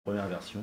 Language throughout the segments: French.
première version.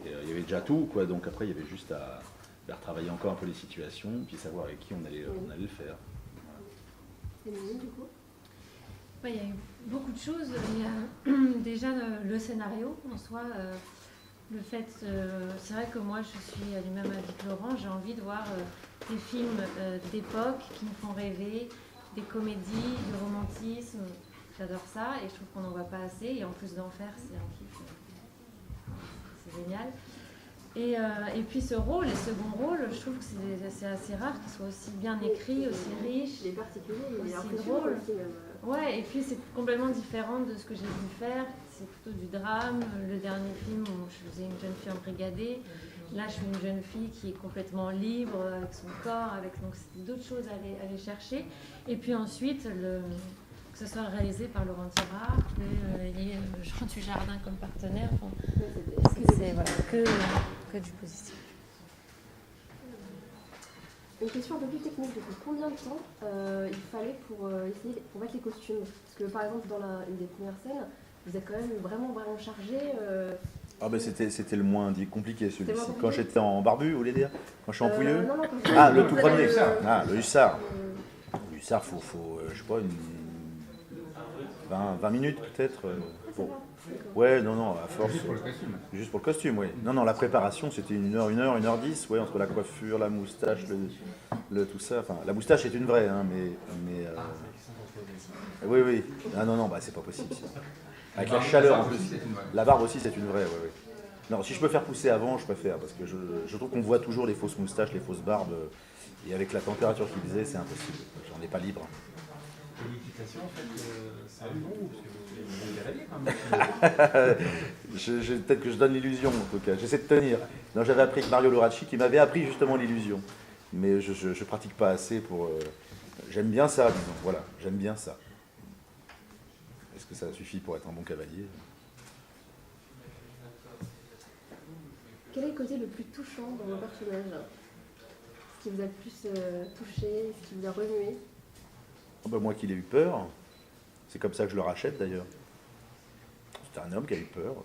Et il y avait déjà tout, quoi. Donc après, il y avait juste à retravailler encore un peu les situations, puis savoir avec qui on allait le faire. Voilà. Et du coup il y a eu beaucoup de choses. Il y a déjà le scénario en soi. Le fait, c'est vrai que moi je suis même avec Laurent, j'ai envie de voir des films d'époque qui me font rêver, des comédies, du romantisme. J'adore ça et je trouve qu'on n'en voit pas assez. Et en plus d'en faire, c'est un kiff. C'est génial. Et puis ce rôle, les seconds rôles, je trouve que c'est assez rare qu'ils soient aussi bien écrits, aussi riches. Il est particulier, il est aussi drôle. Aussi, même. Ouais, et puis c'est complètement différent de ce que j'ai pu faire. C'est plutôt du drame. Le dernier film où je faisais une jeune fille embrigadée. Là, je suis une jeune fille qui est complètement libre avec son corps, donc c'est d'autres choses à aller chercher. Et puis ensuite, que ce soit réalisé par Laurent Tirard, qu'il y ait Jean Dujardin comme partenaire. C'est voilà, que du positif. Une question un peu plus technique, du coup. Combien de temps il fallait pour mettre les costumes? Parce que par exemple, dans une des premières scènes, vous êtes quand même vraiment chargé. Ah ben c'était le moins compliqué celui-ci. Quand j'étais en barbu, vous voulez dire? Quand je suis en pouilleux? Non, Le tout premier. Le hussard. Le hussard, faut je sais pas, 20 minutes peut-être. Ouais, non, à force. Juste pour le costume, oui. Non, la préparation, c'était 1h10, ouais, entre la coiffure, la moustache, tout ça. Enfin, la moustache est une vraie, hein, mais oui. Ah non, c'est pas possible. Ça. Avec la chaleur en plus. La barbe aussi, c'est une vraie, oui. Non, si je peux faire pousser avant, je préfère, parce que je trouve qu'on voit toujours les fausses moustaches, les fausses barbes, et avec la température qu'il faisait, c'est impossible. J'en ai pas libre. Et l'équitation, en fait, c'est un bon, parce que vous avez quand même. Peut-être que je donne l'illusion, en tout cas. J'essaie de tenir. Non, j'avais appris avec Mario Loracci, qui m'avait appris justement l'illusion. Mais je pratique pas assez pour... J'aime bien ça, disons. Voilà, j'aime bien ça. Est-ce que ça suffit pour être un bon cavalier? Quel est le côté le plus touchant dans vos personnages? Ce qui vous a le plus touché, ce qui vous a remué? Moi qu'il ait eu peur, c'est comme ça que je le rachète d'ailleurs. C'est un homme qui a eu peur.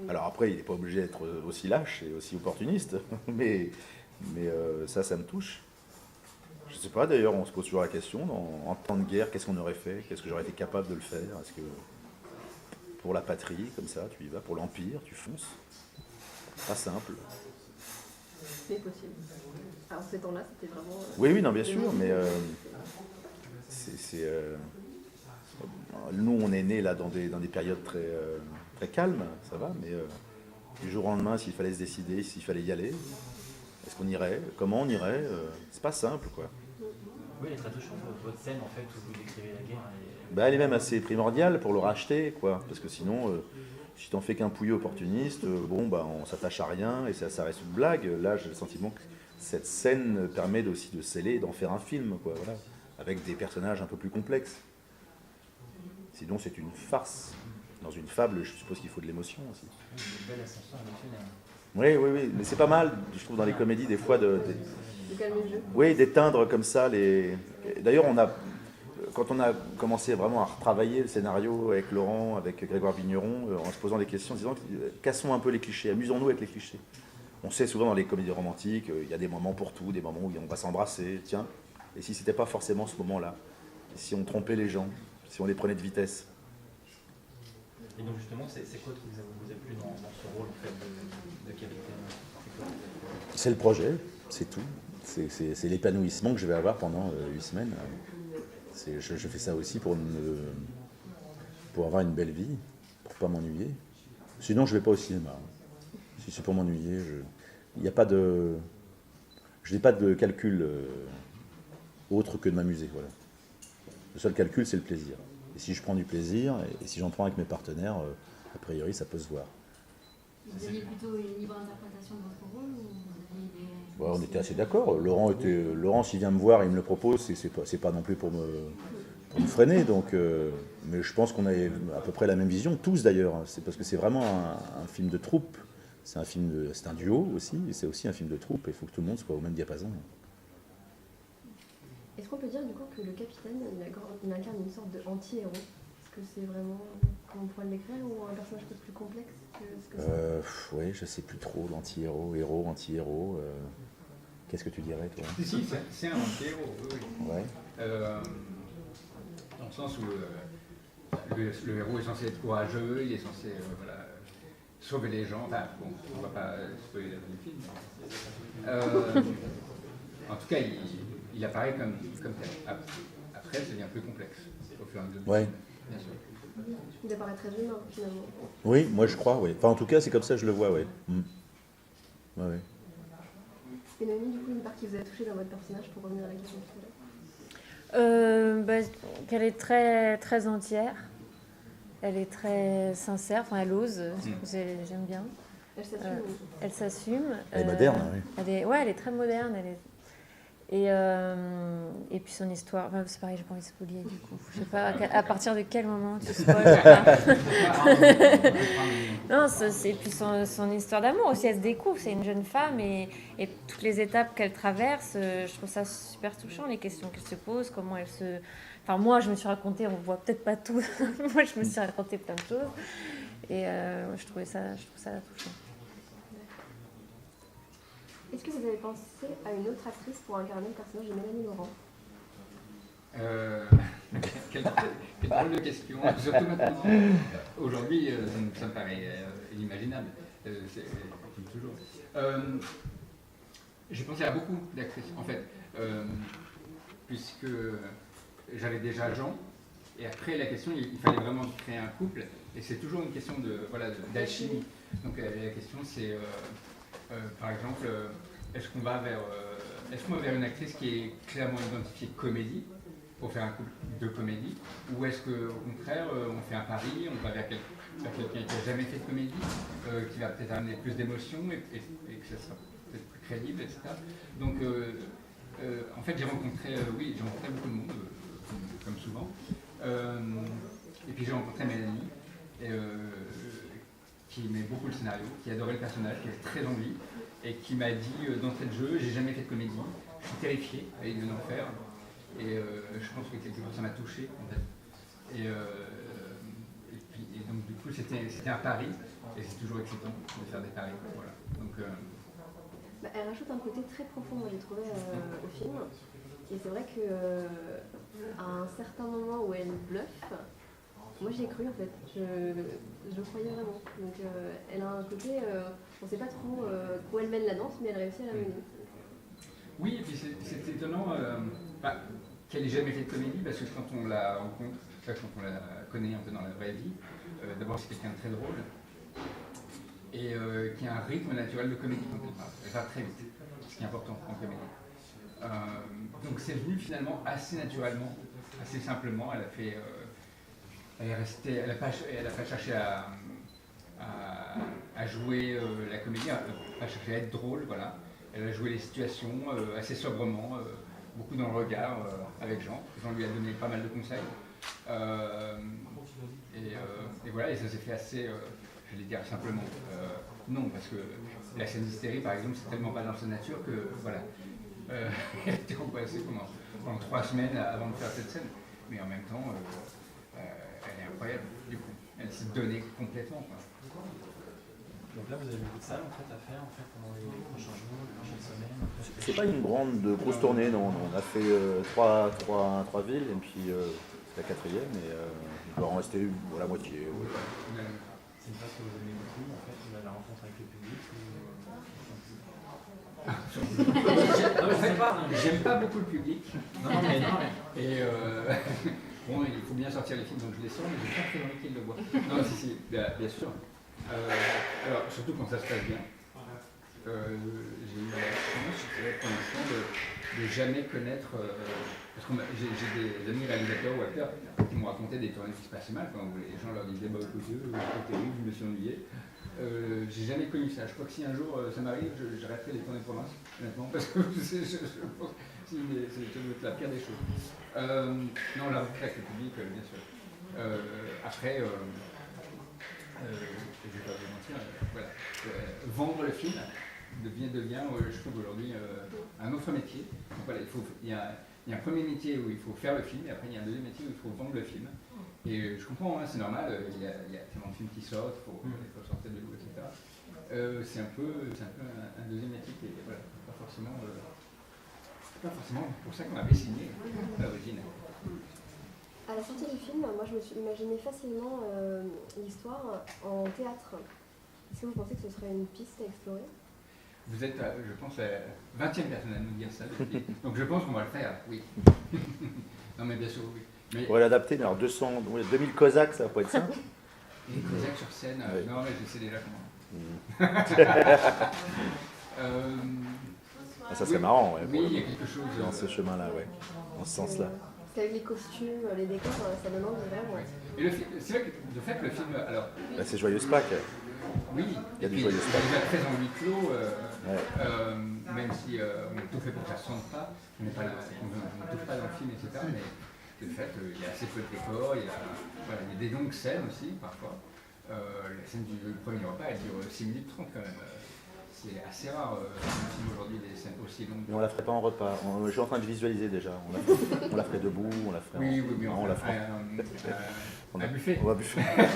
Alors après, il n'est pas obligé d'être aussi lâche et aussi opportuniste, mais ça me touche. Je ne sais pas d'ailleurs, on se pose toujours la question, en temps de guerre, qu'est-ce qu'on aurait fait? Qu'est-ce que j'aurais été capable de le faire? Est-ce que pour la patrie, comme ça, tu y vas, pour l'Empire, tu fonces? Pas simple. C'est possible. Alors ces temps-là, c'était vraiment... Oui, non, bien sûr, mais... nous, on est nés là dans des périodes très calmes, ça va, mais du jour au lendemain, s'il fallait se décider, s'il fallait y aller, est-ce qu'on irait? Comment on irait? C'est pas simple, quoi. Oui, elle est très touchante, votre scène, en fait, où vous décrivez la guerre. Elle est même assez primordiale pour le racheter, quoi, parce que sinon, si t'en fais qu'un pouilleux opportuniste, on s'attache à rien et ça reste une blague. Là, j'ai le sentiment que cette scène permet aussi de sceller, d'en faire un film, quoi, voilà, avec des personnages un peu plus complexes. Sinon, c'est une farce. Dans une fable, je suppose qu'il faut de l'émotion aussi. Une belle ascension émotionnelle. Oui, mais c'est pas mal, je trouve, dans les comédies, des fois, de calmer le jeu. Oui, d'éteindre comme ça les... D'ailleurs, quand on a commencé vraiment à retravailler le scénario avec Laurent, avec Grégoire Vigneron, en se posant des questions, en disant cassons un peu les clichés, amusons-nous avec les clichés. On sait souvent dans les comédies romantiques, il y a des moments pour tout, des moments où on va s'embrasser, tiens, et si c'était pas forcément ce moment-là, si on trompait les gens, si on les prenait de vitesse. Et donc justement, c'est quoi qui vous a plu dans ce rôle en fait, de capitaine? C'est le projet, c'est tout. C'est l'épanouissement que je vais avoir pendant 8 semaines. Je fais ça aussi pour avoir une belle vie, pour pas m'ennuyer. Sinon, je vais pas au cinéma. Si c'est pour m'ennuyer, je n'ai pas de calcul autre que de m'amuser. Voilà. Le seul calcul, c'est le plaisir. Et si je prends du plaisir, et si j'en prends avec mes partenaires, a priori, ça peut se voir. Vous aviez plutôt une libre interprétation de votre rôle ou vous aviez des... On était assez d'accord. Laurent, s'il vient me voir, il me le propose, c'est pas non plus pour me freiner. Donc, mais je pense qu'on a à peu près la même vision, tous d'ailleurs. C'est parce que c'est vraiment un film de troupe. C'est un duo aussi, et c'est aussi un film de troupe. Il faut que tout le monde soit au même diapason. Est-ce qu'on peut dire du coup que le capitaine, il incarne une sorte de anti-héros? Est-ce que c'est vraiment... comme on pourrait le décrire, ou un personnage peut-être plus complexe que ce que c'est? Oui, je sais plus trop, l'anti-héros, héros, anti-héros. Qu'est-ce que tu dirais, toi? Si, c'est un anti-héros, oui. Ouais. Dans le sens où le héros est censé être courageux, il est censé voilà, sauver les gens. Enfin, bon, on ne va pas spoiler le film. En tout cas, il apparaît comme tel. Après, ça devient plus complexe au fur et à mesure. Ouais. Bien sûr. Il apparaît très humain, finalement. Oui, moi je crois, oui. Enfin, en tout cas, c'est comme ça que je le vois, oui. Ouais. Et Noémie, du coup, une part qui vous a touché dans votre personnage, pour revenir à la question tout à l'heure? Qu'elle est très, très entière. Elle est très sincère, enfin elle ose, j'aime bien. Elle s'assume. Elle s'assume. Elle est moderne, oui. Elle est très moderne. Et puis son histoire, enfin, c'est pareil, j'ai pas envie de spoiler du coup. Je sais pas à partir de quel moment tu spoil. Non, et puis son histoire d'amour aussi, elle se découvre, c'est une jeune femme et toutes les étapes qu'elle traverse, je trouve ça super touchant, les questions qu'elle se pose, comment elle se... Enfin moi je me suis raconté, on voit peut-être pas tout, moi je me suis raconté plein de choses et je trouve ça touchant. Est-ce que vous avez pensé à une autre actrice pour incarner le personnage de Mélanie Laurent? Quelle drôle de question, surtout maintenant. Aujourd'hui, ça me paraît inimaginable. C'est comme toujours. J'ai pensé à beaucoup d'actrices, en fait, puisque j'avais déjà Jean, et après la question, il fallait vraiment créer un couple, et c'est toujours une question d'alchimie. Donc la question, c'est... par exemple, est-ce qu'on va vers une actrice qui est clairement identifiée comédie pour faire un couple de comédie, ou est-ce qu'au contraire on fait un pari, on va vers quelqu'un qui n'a jamais fait de comédie, qui va peut-être amener plus d'émotions et que ça sera peut-être plus crédible, etc. Donc en fait j'ai rencontré beaucoup de monde, comme souvent, et puis j'ai rencontré Mélanie, qui aimait beaucoup le scénario, qui adorait le personnage, qui avait très envie, et qui m'a dit d'entrée de jeu, j'ai jamais fait de comédie, je suis terrifié à l'idée d'en faire, et je pense que quelque part ça m'a touché en fait. Et donc du coup c'était un pari, et c'est toujours excitant de faire des paris. Voilà. Donc, elle rajoute un côté très profond, moi j'ai trouvé au film, et c'est vrai que à un certain moment où elle bluffe, moi j'y ai cru en fait, je croyais vraiment. Donc elle a un côté, on ne sait pas trop où elle mène la danse, mais elle réussit à la mener. Oui, et puis c'est étonnant qu'elle n'ait jamais fait de comédie, parce que quand on la rencontre, quand on la connaît un peu dans la vraie vie, d'abord c'est quelqu'un de très drôle, et qui a un rythme naturel de comédie quand elle parle. Elle va très vite, ce qui est important en comédie. Donc c'est venu finalement assez naturellement, assez simplement. Elle a fait... elle n'a pas cherché à jouer la comédie, elle n'a pas cherché à être drôle, voilà. Elle a joué les situations assez sobrement, beaucoup dans le regard avec Jean. Jean lui a donné pas mal de conseils. Et voilà, et ça s'est fait assez, je vais dire simplement. Non, parce que la scène d'hystérie, par exemple, c'est tellement pas dans sa nature que, voilà, elle était angoissée pendant 3 semaines avant de faire cette scène. Mais en même temps, elle est incroyable, du coup. Elle s'est donnée complètement, quoi. Donc là, vous avez beaucoup de salles en fait, à faire pendant les prochains jours, les prochaines semaines. C'est pas une grosse tournée, non. On a fait 3 villes, et puis c'est la 4e, et il doit en rester la moitié. Ouais. C'est une phase que vous aimez beaucoup, en fait, la rencontre avec le public J'aime pas beaucoup le public. Non, mais. Et bon, il faut bien sortir les films, donc je les sors, mais j'ai pas très envie qu'ils le voient. Non, si, bien sûr. Alors, surtout quand ça se passe bien. J'ai eu la chance, pour l'instant, de jamais connaître. Parce que j'ai des amis réalisateurs ou acteurs qui m'ont raconté des tournées qui se passaient mal, quand les gens leur disaient bah écoutez, c'était terrible, je me suis ennuyé. J'ai jamais connu ça. Je crois que si un jour ça m'arrive, j'arrêterai les tournées de province, honnêtement, parce que je pense que c'est la pire des choses. Non, la rencontre avec le public, bien sûr. Après, je vais pas vous mentir, voilà. Vendre le film devient je trouve aujourd'hui, un autre métier. Donc voilà, il y a un premier métier où il faut faire le film, et après il y a un deuxième métier où il faut vendre le film. Et je comprends, hein, c'est normal, il y a tellement de films qui sortent, il faut sortir de l'eau, etc. C'est un peu un deuxième métier qui est voilà, pas forcément pour ça qu'on avait signé à l'origine. À la sortie du film, moi je me suis imaginé facilement l'histoire en théâtre. Est-ce que vous pensez que ce serait une piste à explorer? Vous êtes, je pense, la 20e personne à nous dire ça. Donc je pense qu'on va le faire, oui. Non mais bien sûr, oui. Mais, On pourrait l'adapter, mais alors 2000 Cosaques, ça va pas être simple. les Cosaques sur scène, Oui. non mais je sais déjà comment. Ça serait marrant, ouais, Oui, il y a quelque chose dans ce chemin-là, ouais, dans ce sens-là. Parce qu'avec les costumes, les décors, ça donne envie vraiment. ouais. Et le film, c'est vrai que de fait le film, alors Là, c'est Joyeuse Pâques. oui, Il y a et du puis, joyeux il spectacle. est déjà très en huis clos, Ouais. même si on a tout fait pour que ça ne se sente pas, on ne touche pas dans le film, etc. Mais de fait, il y a assez peu de décors, il y a des longues scènes aussi, parfois. La scène du premier repas, elle dure 6 minutes 30 quand même. C'est assez rare un film aujourd'hui, des scènes aussi longues. Mais on la ferait pas en repas. Je suis en train de visualiser déjà. On la ferait debout, on la ferait. Oui, non, on la ferait ferait. un buffet. On va buffet. Ouais,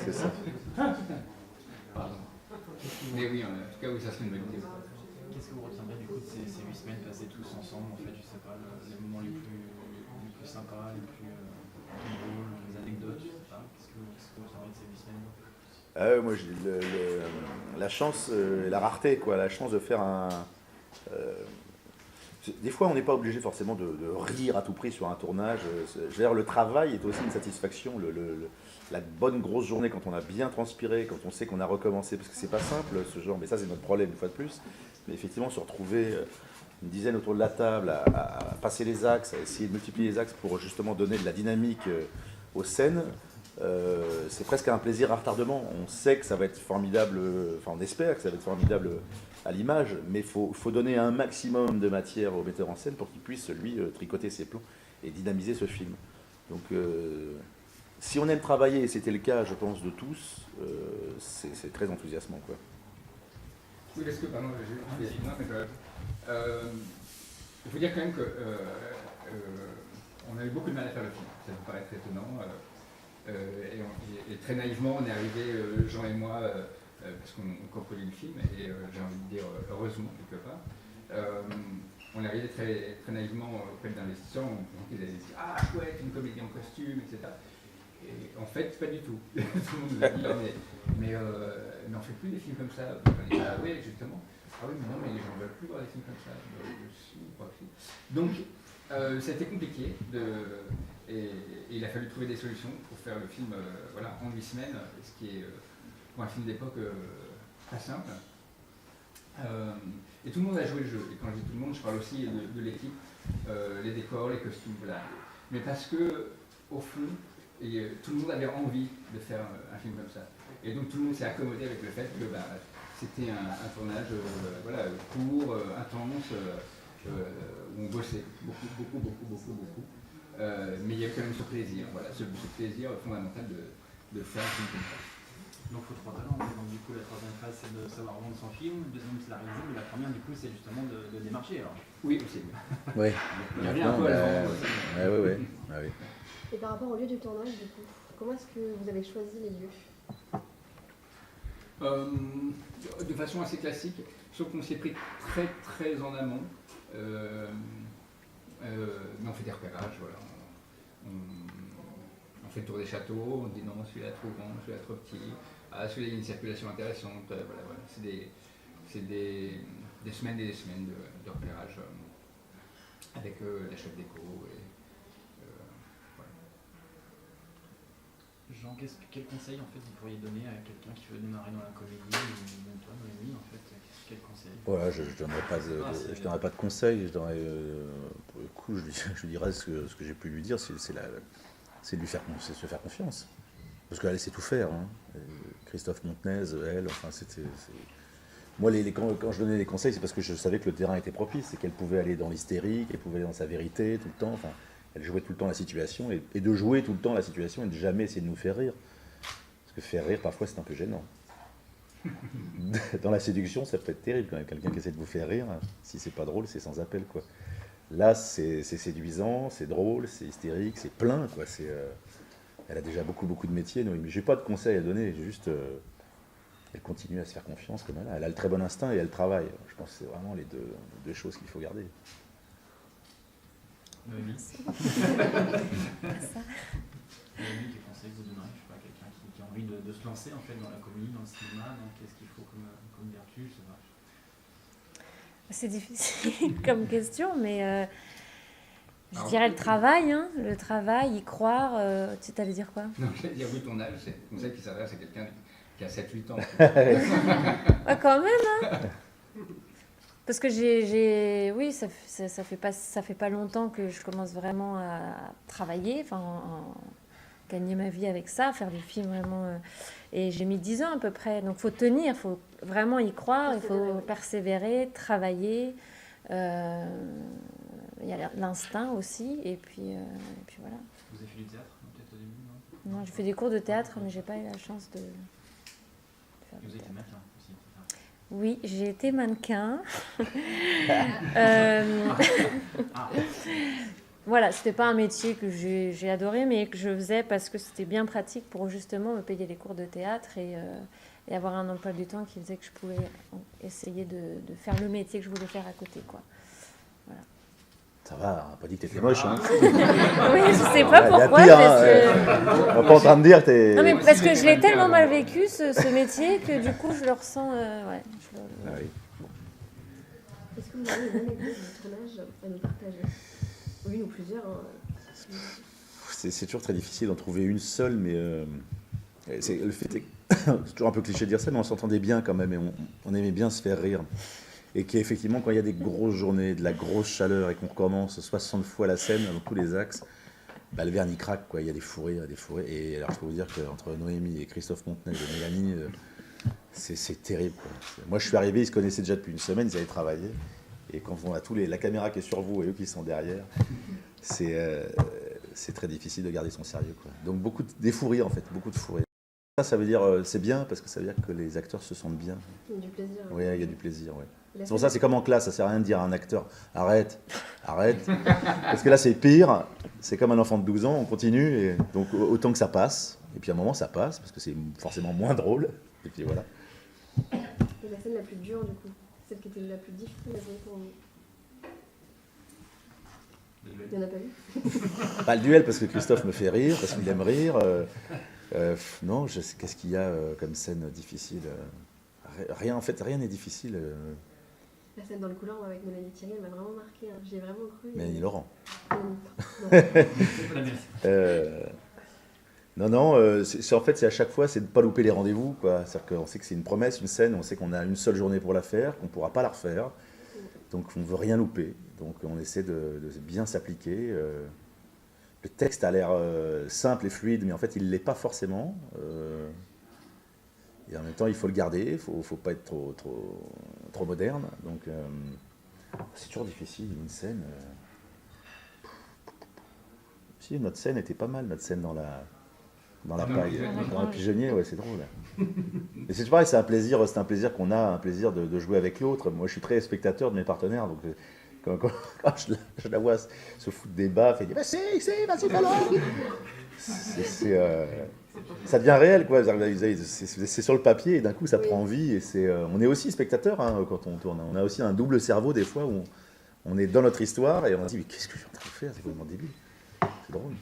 c'est ça. Pardon. Mais oui, en tout cas, oui, ça serait une bonne idée. Qu'est-ce que vous retiendrez du coup de ces 8 semaines passées tous ensemble, en fait, je sais pas, les moments les plus sympas, les plus drôles, les anecdotes, je sais pas, qu'est-ce que vous retiendrez de ces 8 semaines? Moi, j'ai la chance et la rareté, quoi, la chance de faire un. Des fois, on n'est pas obligé forcément de rire à tout prix sur un tournage. Je veux dire, le travail est aussi une satisfaction. La bonne grosse journée, quand on a bien transpiré, quand on sait qu'on a recommencé, parce que c'est pas simple ce genre, mais ça c'est notre problème une fois de plus. Mais effectivement, se retrouver une dizaine autour de la table, à passer les axes, à essayer de multiplier les axes pour justement donner de la dynamique aux scènes, c'est presque un plaisir à retardement. On sait que ça va être formidable, enfin on espère que ça va être formidable à l'image, mais il faut donner un maximum de matière au metteur en scène pour qu'il puisse, lui, tricoter ses plans et dynamiser ce film. Donc, si on aime travailler, et c'était le cas, je pense, de tous, c'est très enthousiasmant, quoi. Oui, parce que, pardon, il faut dire quand même que on a eu beaucoup de mal à faire le film. Ça vous paraît très étonnant. Et très naïvement, on est arrivé, Jean et moi, parce qu'on coproduit le film, et j'ai envie de dire heureusement quelque part. On est arrivé très, très naïvement auprès d'investisseurs, on pensait qu'ils allaient dire ah chouette, une comédie en costume, etc. Et en fait, pas du tout. Tout le monde nous a dit mais on fait plus des films comme ça. On dit ah oui, justement. Ah oui, mais non, mais les gens ne veulent plus voir des films comme ça. Donc, ça a été compliqué et il a fallu trouver des solutions pour faire le film en 8 semaines, ce qui est pour un film d'époque pas simple. Et tout le monde a joué le jeu. Et quand je dis tout le monde, je parle aussi de l'équipe, les décors, les costumes, voilà. Mais parce que, au fond, tout le monde avait envie de faire un film comme ça. Et donc tout le monde s'est accommodé avec le fait que c'était un tournage court, intense, où on bossait beaucoup. Mais il y avait quand même ce plaisir, ce plaisir fondamental de faire un film comme ça. Donc il faut 3 talents. Donc du coup la troisième phase c'est de savoir vendre son film, la deuxième c'est la réaliser, mais la première du coup c'est justement de démarcher alors. Oui, aussi. Oui. Il y avait un peu à la vendre. Oui. Et par rapport au lieu du tournage, du coup, comment est-ce que vous avez choisi les lieux? De façon assez classique, sauf qu'on s'est pris très en amont. Mais on fait des repérages, voilà. On fait le tour des châteaux, on dit non, celui-là trop grand, celui-là trop petit, celui-là il y a une circulation intéressante, voilà. C'est des semaines et des semaines de repérage avec la chef déco. Jean, quel conseil en fait vous pourriez donner à quelqu'un qui veut démarrer dans la comédie ou même toi Noémie en fait, quel conseil? Voilà, je ne donnerai pas de conseils, pour le coup je dirais ce que j'ai pu lui dire, c'est de se faire confiance. Parce qu'elle sait tout faire. Hein. Christophe Montenez, elle, enfin c'était. Moi quand je donnais des conseils, c'est parce que je savais que le terrain était propice, c'est qu'elle pouvait aller dans l'hystérique, elle pouvait aller dans sa vérité tout le temps. Enfin, elle jouait tout le temps la situation, et de jouer tout le temps la situation et de jamais essayer de nous faire rire. Parce que faire rire, parfois, c'est un peu gênant. Dans la séduction, ça peut être terrible quand même. Quelqu'un qui essaie de vous faire rire, si c'est pas drôle, c'est sans appel, quoi. Là, c'est séduisant, c'est drôle, c'est hystérique, c'est plein, quoi. Elle a déjà beaucoup de métiers, Noémie. Mais j'ai pas de conseils à donner, j'ai juste... elle continue à se faire confiance comme elle a. Elle a le très bon instinct et elle travaille. Je pense que c'est vraiment les deux choses qu'il faut garder. Noémie. Noémie, quel conseil vous donnerez, je sais pas, quelqu'un qui a envie de se lancer en fait dans la comédie, dans le cinéma, donc qu'est-ce qu'il faut comme vertu, je sais pas. C'est difficile comme question, mais je dirais le travail, hein, le travail, y croire. Tu allais dire quoi? Non, j'allais dire oui, ton âge, c'est un conseil qui s'adresse à quelqu'un qui a 7-8 ans. Ouais, quand même, hein. Parce que oui, ça fait pas longtemps que je commence vraiment à travailler, enfin, gagner ma vie avec ça, faire des films vraiment. Et j'ai mis 10 ans à peu près. Donc, il faut tenir, il faut vraiment y croire, il faut persévérer, travailler. Il y a l'instinct aussi, et puis voilà. Vous avez fait du théâtre, peut-être au début, non? Non, j'ai fait des cours de théâtre, mais j'ai pas eu la chance de faire Et vous du avez été théâtre. mannequin aussi. Oui, j'ai été mannequin. Voilà, c'était pas un métier que j'ai adoré, mais que je faisais parce que c'était bien pratique pour justement me payer les cours de théâtre et avoir un emploi du temps qui faisait que je pouvais essayer de faire le métier que je voulais faire à côté, quoi. Voilà. Ça va, on n'a pas dit que t'étais moche. Hein. Oui, je sais pas pourquoi. Pire, parce que... On n'est pas en train de dire que t'es... Non, mais parce que je l'ai tellement mal vécu, ce métier, que du coup, je le ressens... ouais, Ah oui. Est-ce que vous avez une anecdote de tournage à nous partager? Une ou plusieurs. Hein. C'est toujours très difficile d'en trouver une seule, mais le fait est c'est toujours un peu cliché de dire ça, mais on s'entendait bien quand même et on aimait bien se faire rire. Et qu'effectivement, quand il y a des grosses journées, de la grosse chaleur et qu'on recommence 60 fois la scène dans tous les axes, bah, le vernis craque, quoi. Il y a des fourrés, Et alors, je peux vous dire qu'entre Noémie et Christophe Montenay et Mélanie, c'est terrible, quoi. Moi, je suis arrivé, ils se connaissaient déjà depuis une semaine, ils avaient travaillé. Et quand on a la caméra qui est sur vous et eux qui sont derrière, c'est très difficile de garder son sérieux, quoi. Donc, des fous rires, en fait, beaucoup de fous rires. Ça veut dire, c'est bien, parce que ça veut dire que les acteurs se sentent bien. Il y a du plaisir. Oui, il y a du plaisir, oui. C'est pour ça, c'est comme en classe, ça sert à rien de dire à un acteur arrête. Parce que là, c'est pire. C'est comme un enfant de 12 ans, on continue, et donc autant que ça passe. Et puis à un moment, ça passe, parce que c'est forcément moins drôle. Et puis voilà. Et la scène la plus dure, du coup, celle qui était la plus difficile à jouer pour vous? Il n'y en a pas eu? Pas le duel, parce que Christophe me fait rire, parce qu'il aime rire. Non, qu'est-ce qu'il y a comme scène difficile? Rien, en fait, rien n'est difficile. La scène dans le couloir avec Mélanie Thierry, elle m'a vraiment marqué. Hein. J'y ai vraiment cru. Mélanie Laurent. Non. Non, en fait, c'est à chaque fois, c'est de ne pas louper les rendez-vous, quoi. C'est-à-dire qu'on sait que c'est une promesse, une scène, on sait qu'on a une seule journée pour la faire, qu'on ne pourra pas la refaire. Donc, on ne veut rien louper. Donc, on essaie de bien s'appliquer. Le texte a l'air simple et fluide, mais en fait, il ne l'est pas forcément. Et en même temps, il faut le garder, il ne faut pas être trop moderne. Donc, c'est toujours difficile, une scène. Si, notre scène était pas mal, notre scène dans la paille. Dans le pigeonnier, ouais, c'est drôle. Et c'est pareil, c'est un plaisir qu'on a, un plaisir de jouer avec l'autre. Moi, je suis très spectateur de mes partenaires, donc quand je la vois se foutre des baffes et dire vas-y, ballon. Ça devient réel, quoi. C'est sur le papier et d'un coup ça prend vie. Et on est aussi spectateur, hein, quand on tourne. On a aussi un double cerveau des fois où on est dans notre histoire et on se dit mais qu'est-ce que je suis en train de faire, c'est complètement débile. C'est drôle.